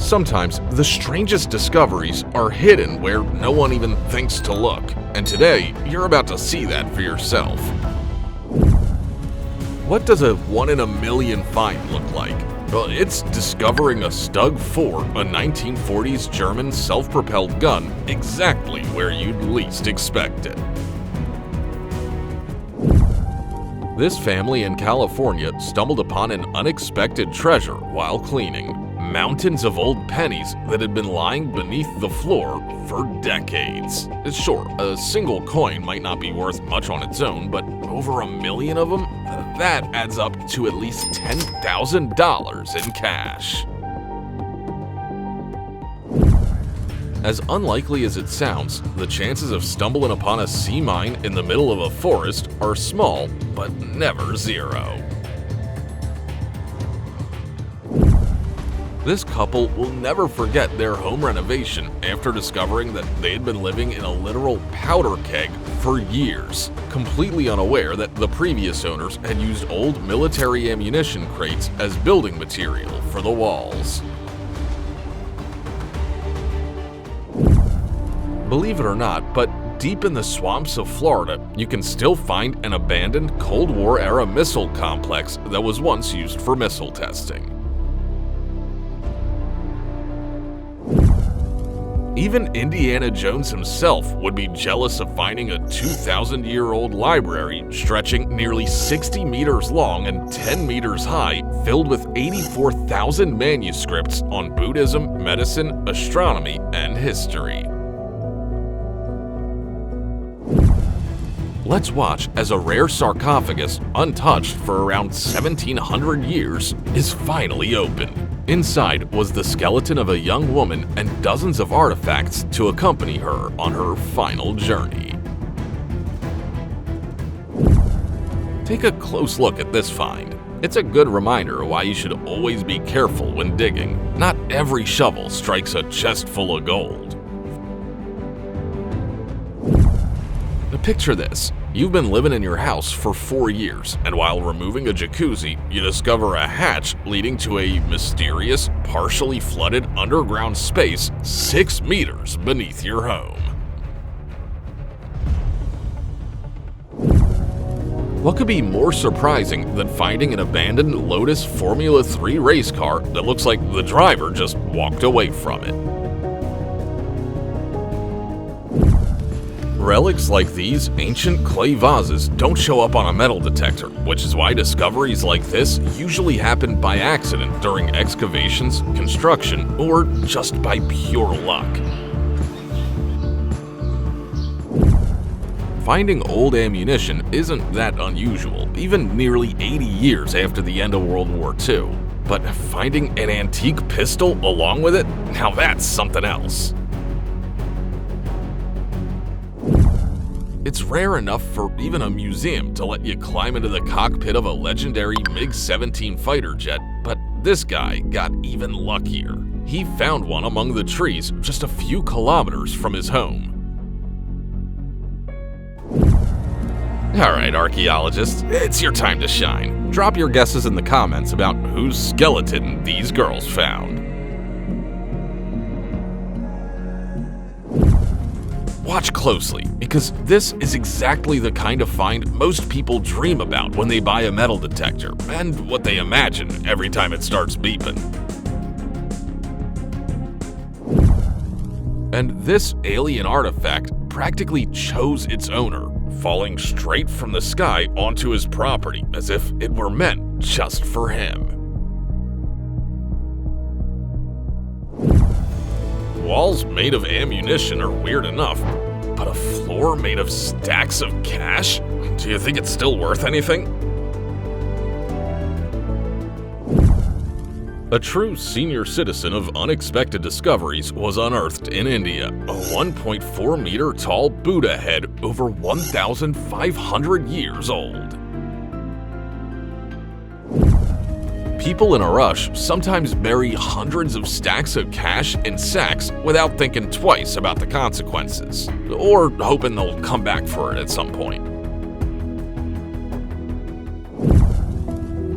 Sometimes the strangest discoveries are hidden where no one even thinks to look, and today you're about to see that for yourself. What does a 1 in a million find look like? Well, it's discovering a Stug 4, a 1940s German self-propelled gun, exactly where you'd least expect it. This family in California stumbled upon an unexpected treasure while cleaning. Mountains of old pennies that had been lying beneath the floor for decades. Sure, a single coin might not be worth much on its own, but over 1 million of them? That adds up to at least $10,000 in cash. As unlikely as it sounds, the chances of stumbling upon a sea mine in the middle of a forest are small, but never zero. This couple will never forget their home renovation after discovering that they had been living in a literal powder keg for years, completely unaware that the previous owners had used old military ammunition crates as building material for the walls. Believe it or not, but deep in the swamps of Florida, you can still find an abandoned Cold War-era missile complex that was once used for missile testing. Even Indiana Jones himself would be jealous of finding a 2,000-year-old library stretching nearly 60 meters long and 10 meters high, filled with 84,000 manuscripts on Buddhism, medicine, astronomy, and history. Let's watch as a rare sarcophagus, untouched for around 1,700 years, is finally opened. Inside was the skeleton of a young woman and dozens of artifacts to accompany her on her final journey. Take a close look at this find. It's a good reminder of why you should always be careful when digging. Not every shovel strikes a chest full of gold. Now picture this. You've been living in your house for 4 years, and while removing a jacuzzi, you discover a hatch leading to a mysterious, partially flooded underground space 6 meters beneath your home. What could be more surprising than finding an abandoned Lotus Formula 3 race car that looks like the driver just walked away from it? Relics like these ancient clay vases don't show up on a metal detector, which is why discoveries like this usually happen by accident during excavations, construction, or just by pure luck. Finding old ammunition isn't that unusual, even nearly 80 years after the end of World War II. But finding an antique pistol along with it? Now that's something else. It's rare enough for even a museum to let you climb into the cockpit of a legendary MiG-17 fighter jet, but this guy got even luckier. He found one among the trees just a few kilometers from his home. Alright, archaeologists, it's your time to shine. Drop your guesses in the comments about whose skeleton these girls found. Watch closely, because this is exactly the kind of find most people dream about when they buy a metal detector, and what they imagine every time it starts beeping. And this alien artifact practically chose its owner, falling straight from the sky onto his property as if it were meant just for him. Walls made of ammunition are weird enough, but a floor made of stacks of cash? Do you think it's still worth anything? A true senior citizen of unexpected discoveries was unearthed in India, a 1.4 meter tall Buddha head over 1,500 years old. People in a rush sometimes bury hundreds of stacks of cash in sacks without thinking twice about the consequences, or hoping they'll come back for it at some point.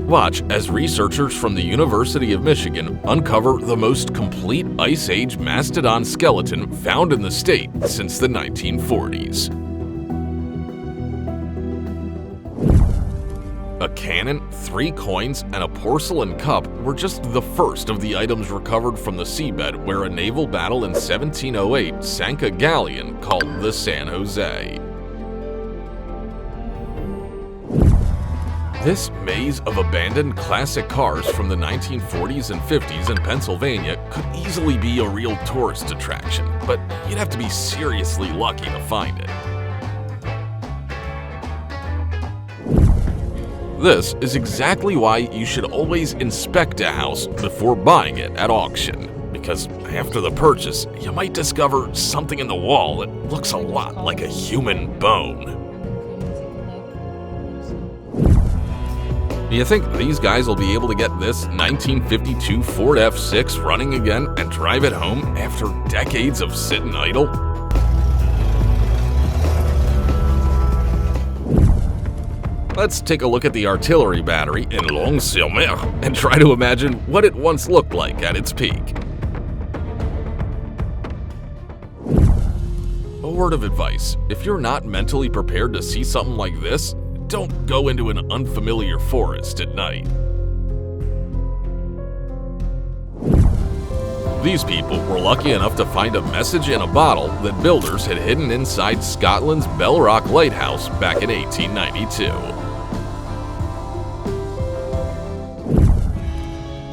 Watch as researchers from the University of Michigan uncover the most complete Ice Age mastodon skeleton found in the state since the 1940s. A cannon, 3 coins, and a porcelain cup were just the first of the items recovered from the seabed where a naval battle in 1708 sank a galleon called the San Jose. This maze of abandoned classic cars from the 1940s and 50s in Pennsylvania could easily be a real tourist attraction, but you'd have to be seriously lucky to find it. This is exactly why you should always inspect a house before buying it at auction, because after the purchase, you might discover something in the wall that looks a lot like a human bone. You think these guys will be able to get this 1952 Ford F6 running again and drive it home after decades of sitting idle? Let's take a look at the artillery battery in Lons-sur-Mer and try to imagine what it once looked like at its peak. A word of advice: if you're not mentally prepared to see something like this, don't go into an unfamiliar forest at night. These people were lucky enough to find a message in a bottle that builders had hidden inside Scotland's Bellrock Lighthouse back in 1892.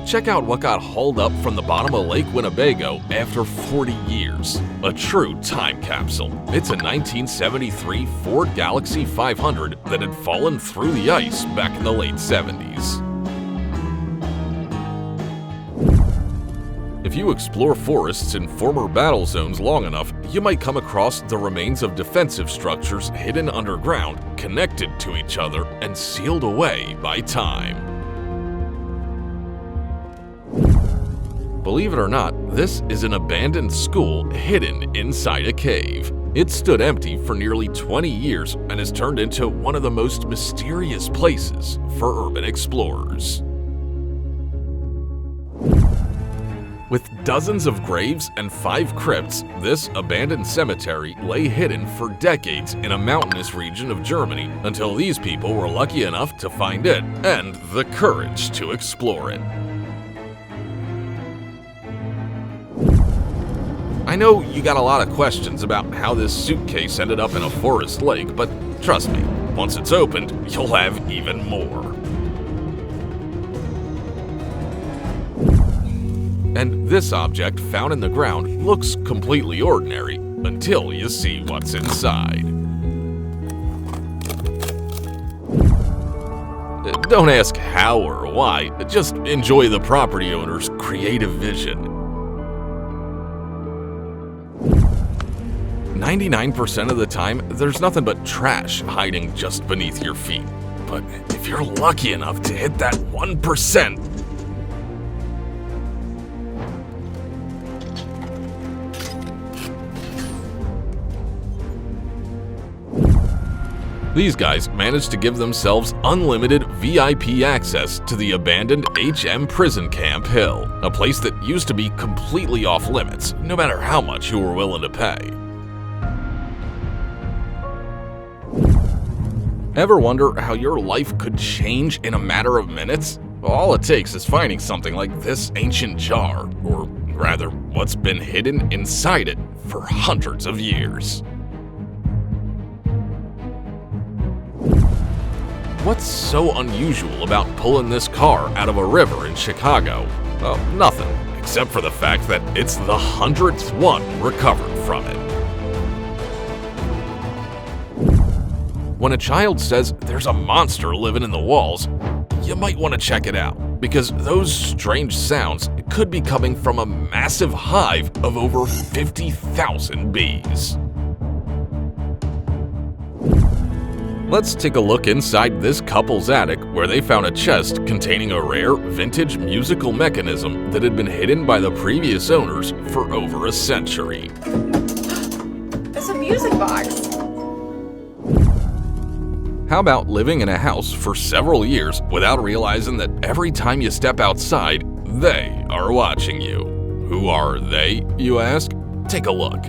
Check out what got hauled up from the bottom of Lake Winnebago after 40 years. A true time capsule. It's a 1973 Ford Galaxie 500 that had fallen through the ice back in the late 70s. If you explore forests in former battle zones long enough, you might come across the remains of defensive structures hidden underground, connected to each other, and sealed away by time. Believe it or not, this is an abandoned school hidden inside a cave. It stood empty for nearly 20 years and has turned into one of the most mysterious places for urban explorers. With dozens of graves and 5 crypts, this abandoned cemetery lay hidden for decades in a mountainous region of Germany until these people were lucky enough to find it and the courage to explore it. I know you got a lot of questions about how this suitcase ended up in a forest lake, but trust me, once it's opened, you'll have even more. And this object found in the ground looks completely ordinary until you see what's inside. Don't ask how or why, just enjoy the property owner's creative vision. 99% of the time, there's nothing but trash hiding just beneath your feet. But if you're lucky enough to hit that 1%, these guys managed to give themselves unlimited VIP access to the abandoned HM Prison Camp Hill, a place that used to be completely off limits, no matter how much you were willing to pay. Ever wonder how your life could change in a matter of minutes? All it takes is finding something like this ancient jar, or rather, what's been hidden inside it for hundreds of years. What's so unusual about pulling this car out of a river in Chicago? Well, nothing, except for the fact that it's the 100th one recovered from it. When a child says there's a monster living in the walls, you might want to check it out, because those strange sounds could be coming from a massive hive of over 50,000 bees. Let's take a look inside this couple's attic, where they found a chest containing a rare vintage musical mechanism that had been hidden by the previous owners for over a century. It's a music box. How about living in a house for several years without realizing that every time you step outside, they are watching you? Who are they, you ask? Take a look.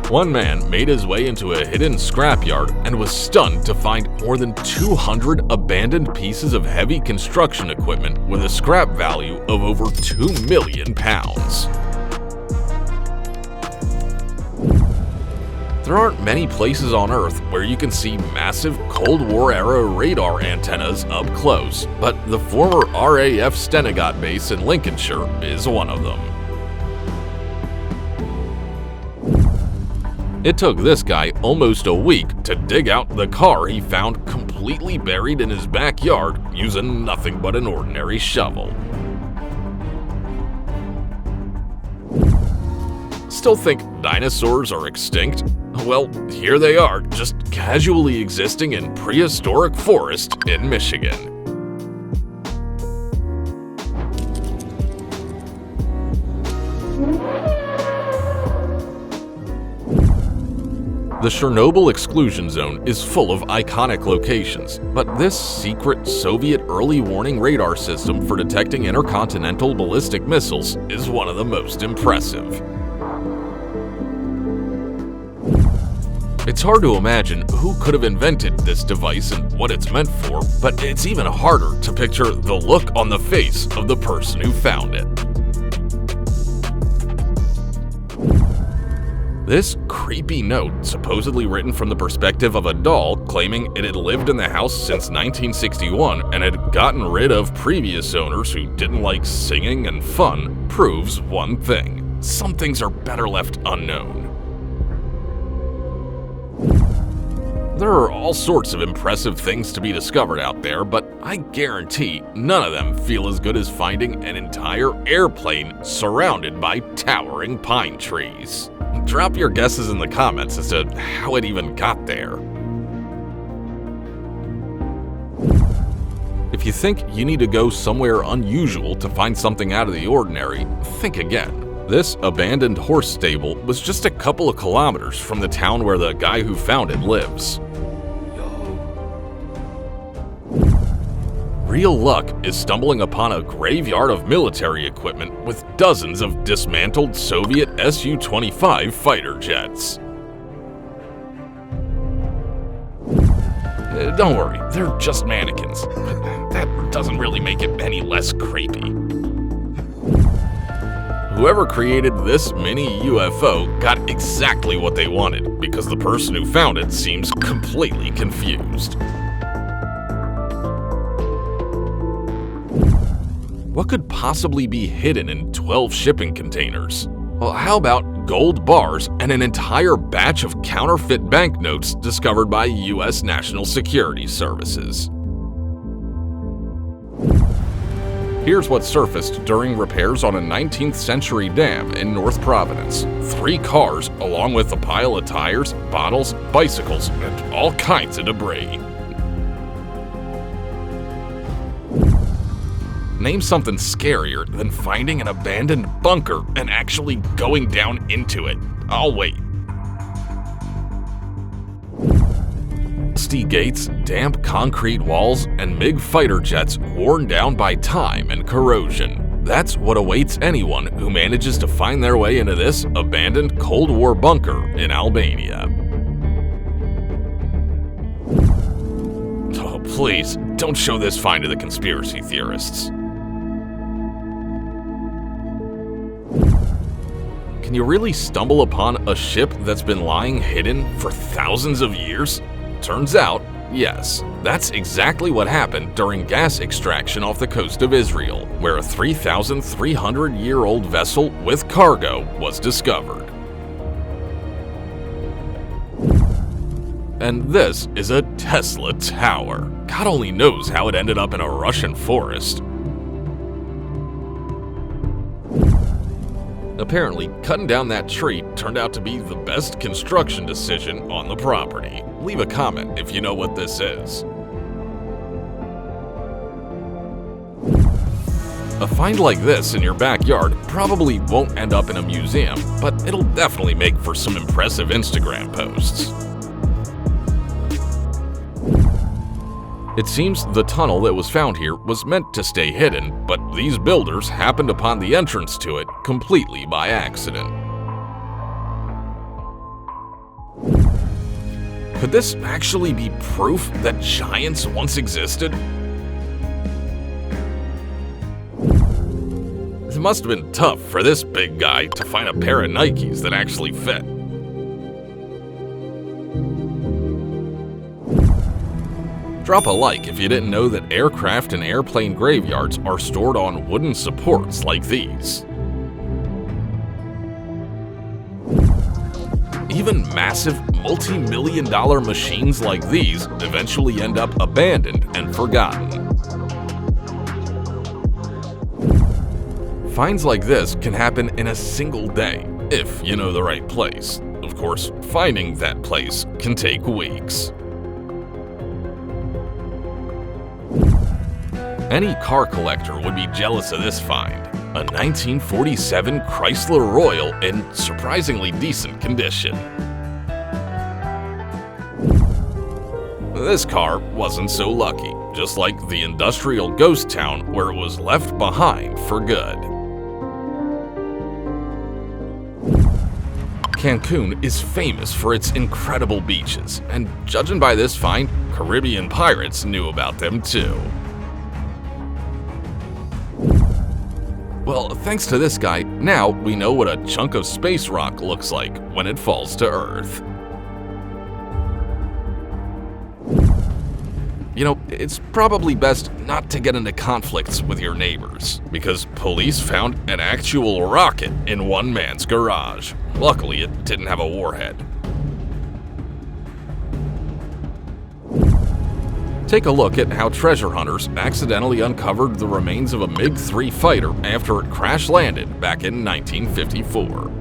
One man made his way into a hidden scrapyard and was stunned to find more than 200 abandoned pieces of heavy construction equipment with a scrap value of over £2 million. There aren't many places on Earth where you can see massive Cold War-era radar antennas up close, but the former RAF Stenagott base in Lincolnshire is one of them. It took this guy almost a week to dig out the car he found completely buried in his backyard using nothing but an ordinary shovel. Still think dinosaurs are extinct? Well, here they are, just casually existing in prehistoric forest in Michigan. The Chernobyl exclusion zone is full of iconic locations, but this secret Soviet early warning radar system for detecting intercontinental ballistic missiles is one of the most impressive. It's hard to imagine who could have invented this device and what it's meant for, but it's even harder to picture the look on the face of the person who found it. This creepy note, supposedly written from the perspective of a doll claiming it had lived in the house since 1961 and had gotten rid of previous owners who didn't like singing and fun, proves one thing: some things are better left unknown. There are all sorts of impressive things to be discovered out there, but I guarantee none of them feel as good as finding an entire airplane surrounded by towering pine trees. Drop your guesses in the comments as to how it even got there. If you think you need to go somewhere unusual to find something out of the ordinary, think again. This abandoned horse stable was just a couple of kilometers from the town where the guy who found it lives. Real luck is stumbling upon a graveyard of military equipment with dozens of dismantled Soviet Su-25 fighter jets. Don't worry, they're just mannequins, but that doesn't really make it any less creepy. Whoever created this mini UFO got exactly what they wanted, because the person who found it seems completely confused. What could possibly be hidden in 12 shipping containers? Well, how about gold bars and an entire batch of counterfeit banknotes discovered by U.S. National Security Services? Here's what surfaced during repairs on a 19th century dam in North Providence. 3 cars, along with a pile of tires, bottles, bicycles, and all kinds of debris. Name something scarier than finding an abandoned bunker and actually going down into it. I'll wait. Rusty gates, damp concrete walls, and MiG fighter jets worn down by time and corrosion. That's what awaits anyone who manages to find their way into this abandoned Cold War bunker in Albania. Oh, please, don't show this find to the conspiracy theorists. Can you really stumble upon a ship that's been lying hidden for thousands of years? Turns out, yes. That's exactly what happened during gas extraction off the coast of Israel, where a 3,300-year-old vessel with cargo was discovered. And this is a Tesla tower. God only knows how it ended up in a Russian forest. Apparently, cutting down that tree turned out to be the best construction decision on the property. Leave a comment if you know what this is. A find like this in your backyard probably won't end up in a museum, but it'll definitely make for some impressive Instagram posts. It seems the tunnel that was found here was meant to stay hidden, but these builders happened upon the entrance to it completely by accident. Could this actually be proof that giants once existed? It must have been tough for this big guy to find a pair of Nikes that actually fit. Drop a like if you didn't know that aircraft and airplane graveyards are stored on wooden supports like these. Even massive, multi-million-dollar machines like these eventually end up abandoned and forgotten. Finds like this can happen in a single day, if you know the right place. Of course, finding that place can take weeks. Any car collector would be jealous of this find. A 1947 Chrysler Royal in surprisingly decent condition. This car wasn't so lucky, just like the industrial ghost town where it was left behind for good. Cancun is famous for its incredible beaches, and judging by this find, Caribbean pirates knew about them too. Well, thanks to this guy, now we know what a chunk of space rock looks like when it falls to Earth. You know, it's probably best not to get into conflicts with your neighbors, because police found an actual rocket in one man's garage. Luckily, it didn't have a warhead. Take a look at how treasure hunters accidentally uncovered the remains of a MiG-3 fighter after it crash-landed back in 1954.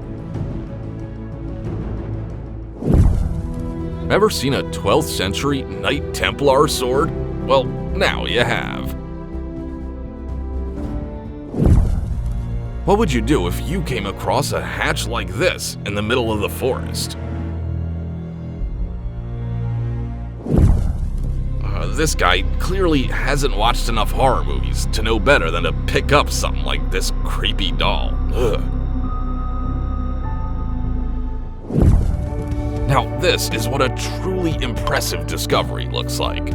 Ever seen a 12th century Knight Templar sword? Well, now you have. What would you do if you came across a hatch like this in the middle of the forest? This guy clearly hasn't watched enough horror movies to know better than to pick up something like this creepy doll. Ugh. Now, this is what a truly impressive discovery looks like.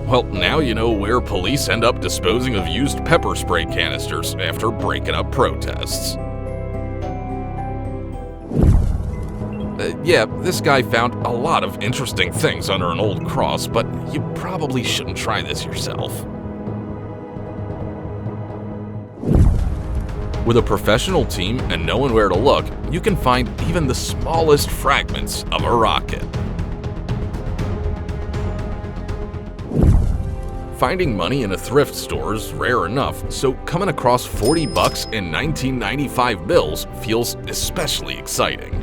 Well, now you know where police end up disposing of used pepper spray canisters after breaking up protests. Yeah, this guy found a lot of interesting things under an old cross, but you probably shouldn't try this yourself. With a professional team and knowing where to look, you can find even the smallest fragments of a rocket. Finding money in a thrift store is rare enough, so coming across 40 bucks in 1995 bills feels especially exciting.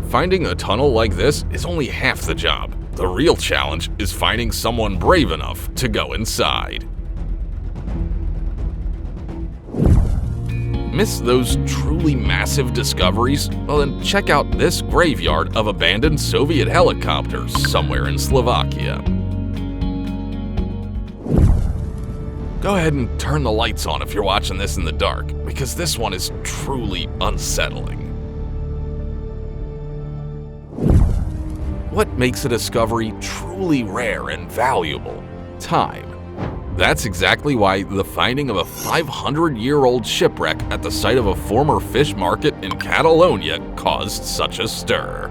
Finding a tunnel like this is only half the job. The real challenge is finding someone brave enough to go inside. Miss those truly massive discoveries? Well, then check out this graveyard of abandoned Soviet helicopters somewhere in Slovakia. Go ahead and turn the lights on if you're watching this in the dark, because this one is truly unsettling. What makes a discovery truly rare and valuable? Time. That's exactly why the finding of a 500-year-old shipwreck at the site of a former fish market in Catalonia caused such a stir.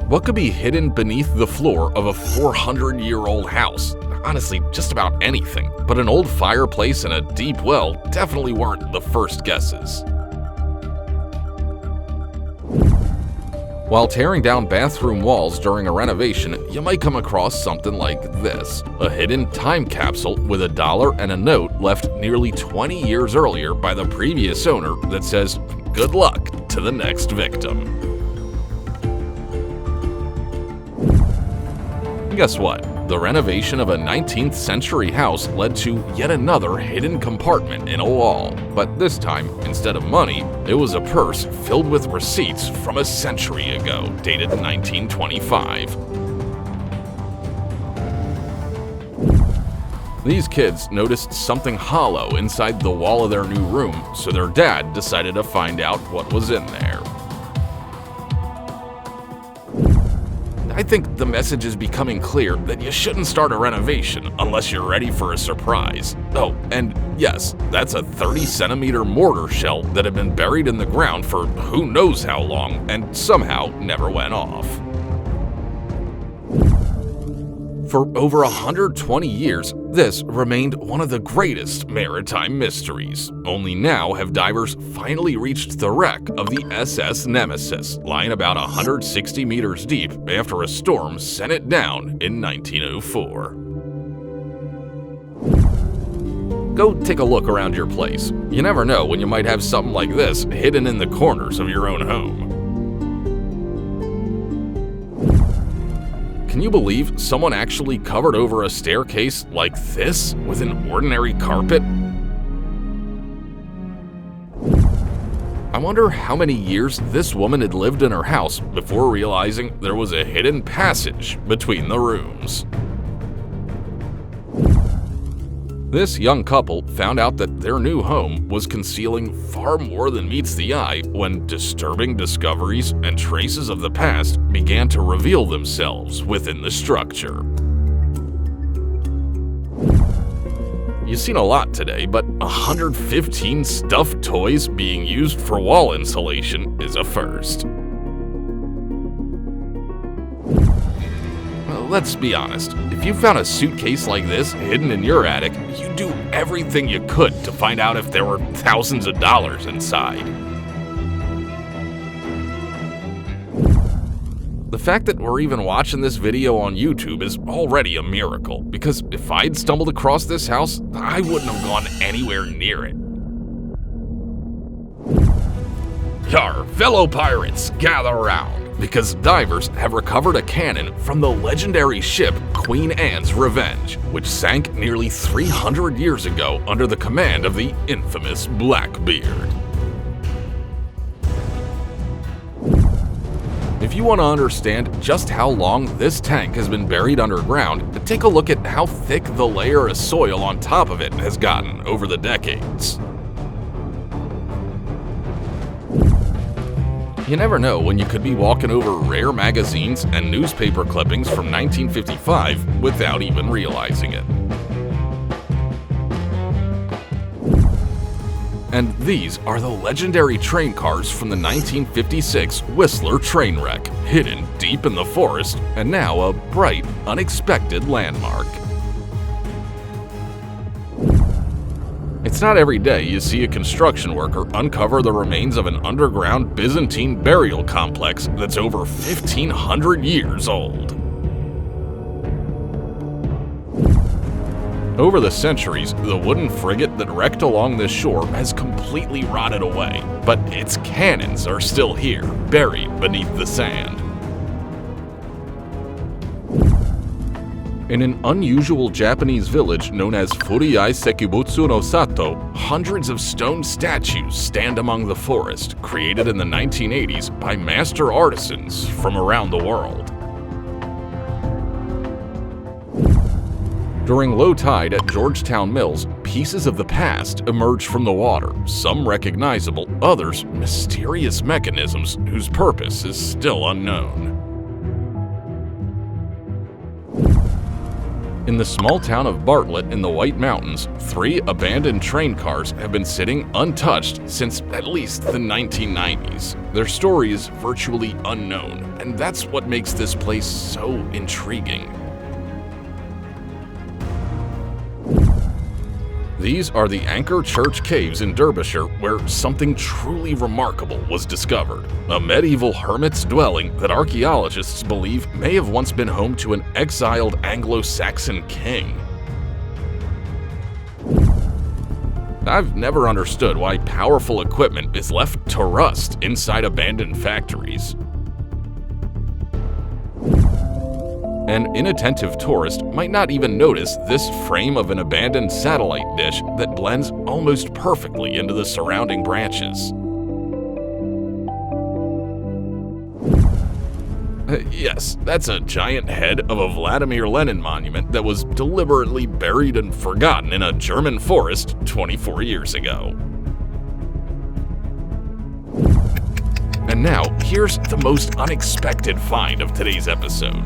What could be hidden beneath the floor of a 400-year-old house? Honestly, just about anything, but an old fireplace and a deep well definitely weren't the first guesses. While tearing down bathroom walls during a renovation, you might come across something like this. A hidden time capsule with $1 and a note left nearly 20 years earlier by the previous owner that says, "Good luck to to the next victim. Guess what? The renovation of a 19th century house led to yet another hidden compartment in a wall. But this time, instead of money, it was a purse filled with receipts from a century ago, dated 1925. These kids noticed something hollow inside the wall of their new room, so their dad decided to find out what was in there. I think the message is becoming clear that you shouldn't start a renovation unless you're ready for a surprise. Oh, and yes, that's a 30-centimeter mortar shell that had been buried in the ground for who knows how long and somehow never went off. For over 120 years, this remained one of the greatest maritime mysteries. Only now have divers finally reached the wreck of the SS Nemesis, lying about 160 meters deep after a storm sent it down in 1904. Go take a look around your place. You never know when you might have something like this hidden in the corners of your own home. Can you believe someone actually covered over a staircase like this with an ordinary carpet? I wonder how many years this woman had lived in her house before realizing there was a hidden passage between the rooms. This young couple found out that their new home was concealing far more than meets the eye when disturbing discoveries and traces of the past began to reveal themselves within the structure. You've seen a lot today, but 115 stuffed toys being used for wall insulation is a first. Let's be honest, if you found a suitcase like this hidden in your attic, you'd do everything you could to find out if there were thousands of dollars inside. The fact that we're even watching this video on YouTube is already a miracle, because if I'd stumbled across this house, I wouldn't have gone anywhere near it. Yar, fellow pirates, gather around, because divers have recovered a cannon from the legendary ship Queen Anne's Revenge, which sank nearly 300 years ago under the command of the infamous Blackbeard. If you want to understand just how long this tank has been buried underground, take a look at how thick the layer of soil on top of it has gotten over the decades. You never know when you could be walking over rare magazines and newspaper clippings from 1955 without even realizing it. And these are the legendary train cars from the 1956 Whistler train wreck, hidden deep in the forest and now a bright, unexpected landmark. It's not every day you see a construction worker uncover the remains of an underground Byzantine burial complex that's over 1,500 years old. Over the centuries, the wooden frigate that wrecked along this shore has completely rotted away, but its cannons are still here, buried beneath the sand. In an unusual Japanese village known as Furiai Sekibutsu no Sato, hundreds of stone statues stand among the forest, created in the 1980s by master artisans from around the world. During low tide at Georgetown Mills, pieces of the past emerge from the water, some recognizable, others mysterious mechanisms whose purpose is still unknown. In the small town of Bartlett in the White Mountains, 3 abandoned train cars have been sitting untouched since at least the 1990s. Their story is virtually unknown, and that's what makes this place so intriguing. These are the Anchor Church Caves in Derbyshire, where something truly remarkable was discovered. A medieval hermit's dwelling that archaeologists believe may have once been home to an exiled Anglo-Saxon king. I've never understood why powerful equipment is left to rust inside abandoned factories. An inattentive tourist might not even notice this frame of an abandoned satellite dish that blends almost perfectly into the surrounding branches. Yes, that's a giant head of a Vladimir Lenin monument that was deliberately buried and forgotten in a German forest 24 years ago. And now, here's the most unexpected find of today's episode.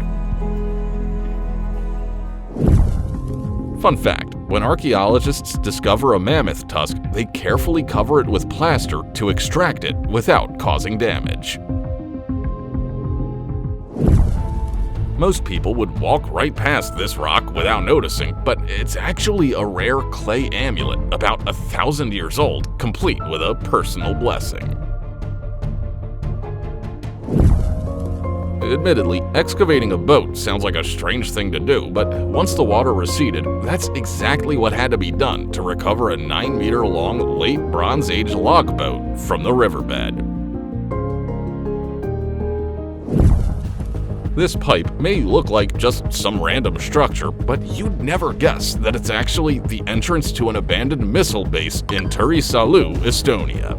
Fun fact, when archaeologists discover a mammoth tusk, they carefully cover it with plaster to extract it without causing damage. Most people would walk right past this rock without noticing, but it's actually a rare clay amulet about 1,000 years old, complete with a personal blessing. Admittedly, excavating a boat sounds like a strange thing to do, but once the water receded, that's exactly what had to be done to recover a 9-meter-long late Bronze Age log boat from the riverbed. This pipe may look like just some random structure, but you'd never guess that it's actually the entrance to an abandoned missile base in Turisalu, Estonia.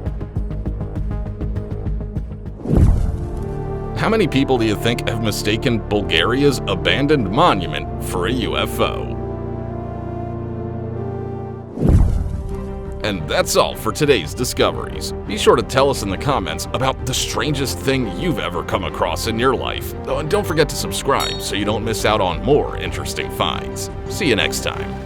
How many people do you think have mistaken Bulgaria's abandoned monument for a UFO? And that's all for today's discoveries. Be sure to tell us in the comments about the strangest thing you've ever come across in your life. Oh, and don't forget to subscribe so you don't miss out on more interesting finds. See you next time.